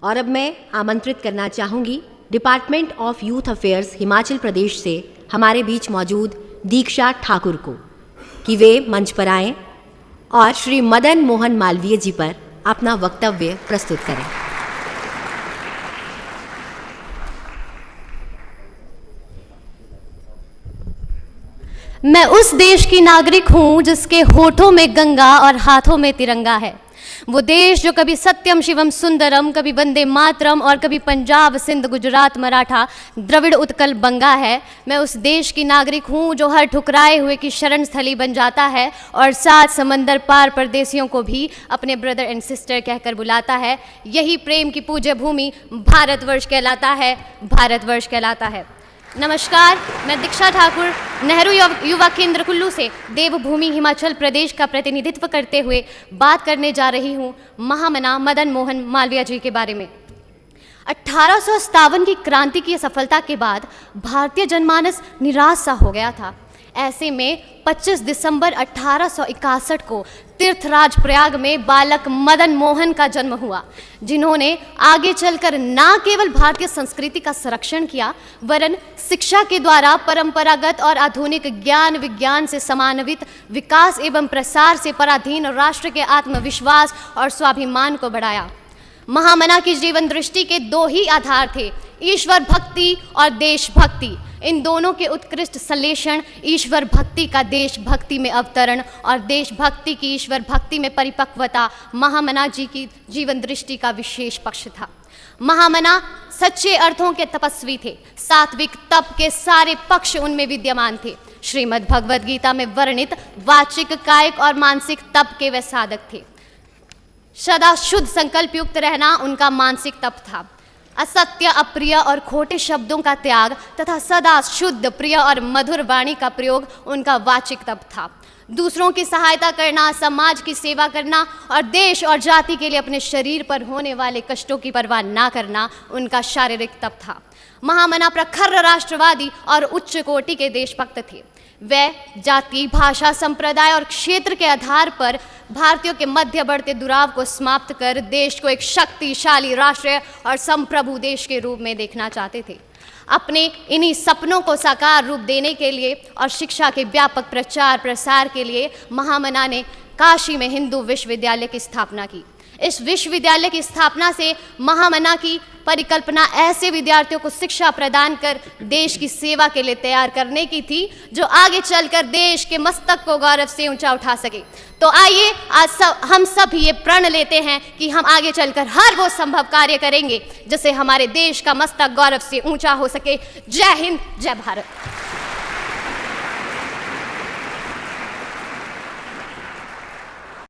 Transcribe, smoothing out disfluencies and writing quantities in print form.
और अब मैं आमंत्रित करना चाहूँगी department of youth affairs Himachal Pradesh से हमारे बीच मौजूद दीक्षा ठाकुर को कि वे मंच पर आएं और श्री मदन मोहन मालवीय जी पर अपना वक्तव्य प्रस्तुत करें। मैं उस देश की नागरिक हूँ जिसके होठों में गंगा और हाथों में तिरंगा है। वो देश जो कभी सत्यम शिवम सुंदरम, कभी वंदे मातरम और कभी पंजाब सिंध गुजरात मराठा द्रविड़ उत्कल बंगा है। मैं उस देश की नागरिक हूँ जो हर ठुकराए हुए की शरण स्थली बन जाता है और 7 समंदर पार परदेसियों को भी अपने ब्रदर एंड सिस्टर कहकर बुलाता है। यही प्रेम की पूज्य भूमि भारतवर्ष कहलाता है, भारतवर्ष कहलाता है। नमस्कार, मैं दीक्षा ठाकुर नेहरू युवा केंद्र कुल्लू से देवभूमि हिमाचल प्रदेश का प्रतिनिधित्व करते हुए बात करने जा रही हूँ महामना मदन मोहन मालवीय जी के बारे में। 1857 की क्रांति की सफलता के बाद भारतीय जनमानस निराश सा हो गया था। ऐसे में 25 दिसंबर 1861 को तीर्थराज प्रयाग में बालक मदन मोहन का जन्म हुआ, जिन्होंने आगे चलकर न केवल भारतीय संस्कृति का संरक्षण किया वरन शिक्षा के द्वारा परंपरागत और आधुनिक ज्ञान विज्ञान से समान्वित विकास एवं प्रसार से पराधीन राष्ट्र के आत्मविश्वास और स्वाभिमान को बढ़ाया। महामना की जीवन दृष्टि के 2 ही आधार थे, ईश्वर भक्ति और देशभक्ति। इन दोनों के उत्कृष्ट संश्लेषण ईश्वर भक्ति का देशभक्ति में अवतरण और देशभक्ति की ईश्वर भक्ति में परिपक्वता महामना जी की जीवन दृष्टि का विशेष पक्ष था। महामना सच्चे अर्थों के तपस्वी थे। सात्विक तप के सारे पक्ष उनमें विद्यमान थे। श्रीमद् भगवद गीता में वर्णित वाचिक, कायिक और मानसिक तप के वे साधक थे। सदा शुद्ध संकल्प युक्त रहना उनका मानसिक तप था। असत्य, अप्रिय और खोटे शब्दों का त्याग तथा सदा शुद्ध, प्रिय और मधुर वाणी का प्रयोग उनका वाचिक तप था। दूसरों की सहायता करना, समाज की सेवा करना और देश और जाति के लिए अपने शरीर पर होने वाले कष्टों की परवाह ना करना उनका शारीरिक तप था। महामना प्रखर राष्ट्रवादी और उच्च कोटि के देशभक्त थे। वे जाति, भाषा, संप्रदाय और क्षेत्र के आधार पर भारतीयों के मध्य बढ़ते दुराव को समाप्त कर देश को एक शक्तिशाली राष्ट्र और संप्रभु देश के रूप में देखना चाहते थे। अपने इन्हीं सपनों को साकार रूप देने के लिए और शिक्षा के व्यापक प्रचार प्रसार के लिए महामना ने काशी में हिंदू विश्वविद्यालय की स्थापना की। इस विश्वविद्यालय की स्थापना से महामना की परिकल्पना ऐसे विद्यार्थियों को शिक्षा प्रदान कर देश की सेवा के लिए तैयार करने की थी जो आगे चलकर देश के मस्तक को गौरव से ऊंचा उठा सके। तो आइए आज हम सब ये प्रण लेते हैं कि हम आगे चलकर हर वो संभव कार्य करेंगे जिससे हमारे देश का मस्तक गौरव से ऊंचा हो सके। जय हिंद, जय भारत।